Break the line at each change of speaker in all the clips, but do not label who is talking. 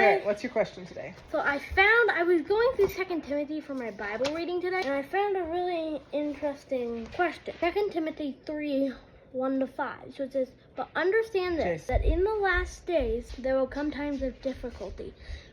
Alright, what's your question today?
So I was going through 2 Timothy for my Bible reading today, and I found a really interesting question. 2 Timothy 3:1-5. So it says, "But understand this, that in the last days there will come times of difficulty.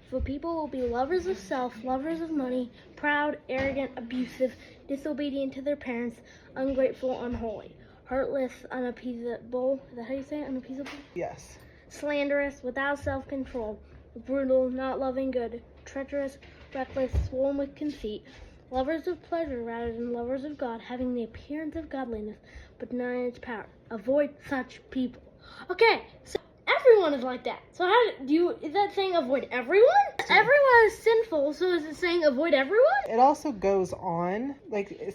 For people will be lovers of self, lovers of money, proud, arrogant, abusive, disobedient to their parents, ungrateful, unholy, heartless, unappeasable." Is that how you say it? Unappeasable?
Yes.
"Slanderous, without self-control, brutal, not loving good, treacherous, reckless, swollen with conceit, lovers of pleasure rather than lovers of God, having the appearance of godliness, but denying its power. Avoid such people." Okay, so everyone is like that. So is that saying avoid everyone? Everyone is sinful, so is it saying avoid everyone?
It also goes on,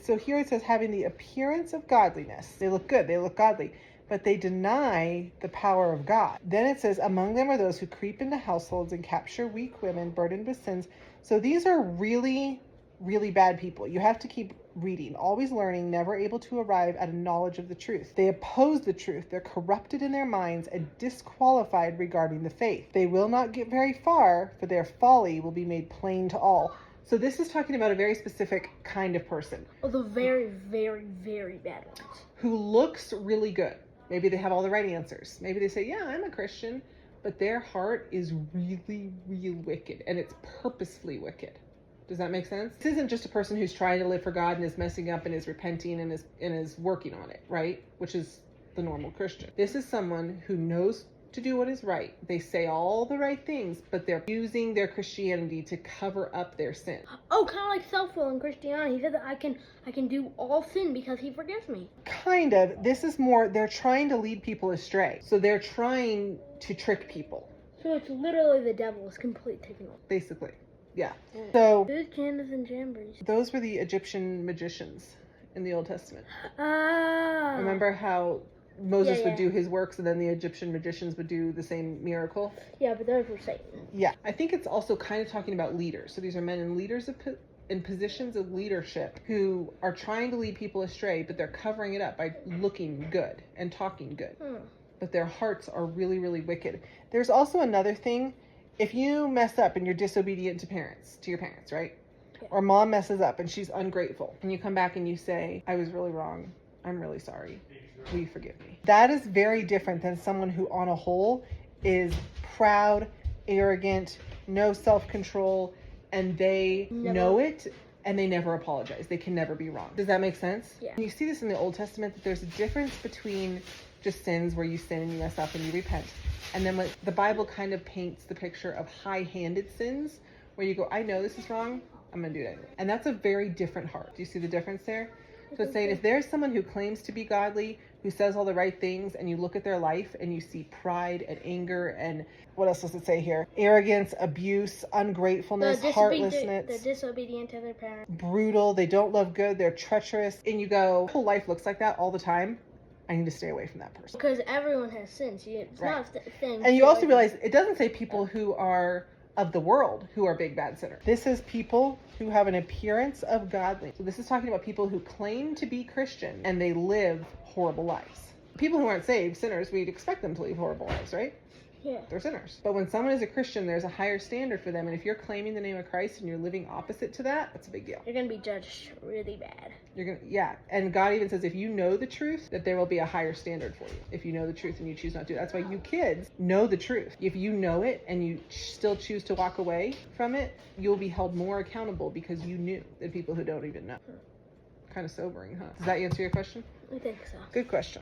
so here it says having the appearance of godliness. They look good, they look godly, but they deny the power of God. Then it says, among them are those who creep into households and capture weak women burdened with sins. So these are really, really bad people. You have to keep reading, always learning, never able to arrive at a knowledge of the truth. They oppose the truth. They're corrupted in their minds and disqualified regarding the faith. They will not get very far, for their folly will be made plain to all. So this is talking about a very specific kind of person.
Oh, the very, very, very bad ones.
Who looks really good. Maybe they have all the right answers. Maybe they say, yeah, I'm a Christian, but their heart is really, really wicked, and it's purposefully wicked. Does that make sense? This isn't just a person who's trying to live for God and is messing up and is repenting and is working on it, right? Which is the normal Christian. This is someone who knows to do what is right. They say all the right things, but they're using their Christianity to cover up their sin.
Oh, kind of like self-will in Christianity. He said that I can do all sin because he forgives me.
Kind of. This is more, they're trying to lead people astray. So they're trying to trick people.
So it's literally the devil is completely taken over.
Basically. Yeah. So
who's Janus and Jambres?
Those were the Egyptian magicians in the Old Testament.
Ah.
Remember how Moses would do his works and then the Egyptian magicians would do the same miracle?
Yeah, but those were Satan.
Yeah. I think it's also kind of talking about leaders. So these are men in positions of leadership who are trying to lead people astray, but they're covering it up by looking good and talking good. But their hearts are really, really wicked. There's also another thing. If you mess up and you're disobedient to your parents, right? Yeah. Or mom messes up and she's ungrateful, and you come back and you say, I was really wrong. I'm really sorry. Will you forgive me? That is very different than someone who on a whole is proud, arrogant, no self-control, and they know it and they never apologize. They can never be wrong. Does that make sense?
Yeah.
And you see this in the Old Testament, that there's a difference between just sins where you sin and you mess up and you repent. And then what the Bible kind of paints the picture of high-handed sins where you go, I know this is wrong, I'm going to do it anyway. And that's a very different heart. Do you see the difference there? So it's saying if there's someone who claims to be godly, who says all the right things, and you look at their life and you see pride and anger and what else does it say here? Arrogance, abuse, ungratefulness, heartlessness.
They're disobedient to their parents.
Brutal, they don't love good, they're treacherous. And you go, whole life looks like that all the time. I need to stay away from that person.
Because everyone has sins. It's not a thing.
And you also realize it doesn't say people who are of the world who are big bad sinners. This is people who have an appearance of godliness. So this is talking about people who claim to be Christian and they live horrible lives. People who aren't saved, sinners, we'd expect them to live horrible lives, right?
Yeah.
They're sinners. But when someone is a Christian, there's a higher standard for them. And if you're claiming the name of Christ and you're living opposite to that, that's a big deal.
You're going to be judged really bad.
And God even says if you know the truth, that there will be a higher standard for you. If you know the truth and you choose not to. That's why you kids know the truth. If you know it and you still choose to walk away from it, you'll be held more accountable because you knew than people who don't even know. Kind of sobering, huh? Does that answer your question?
I think so.
Good question.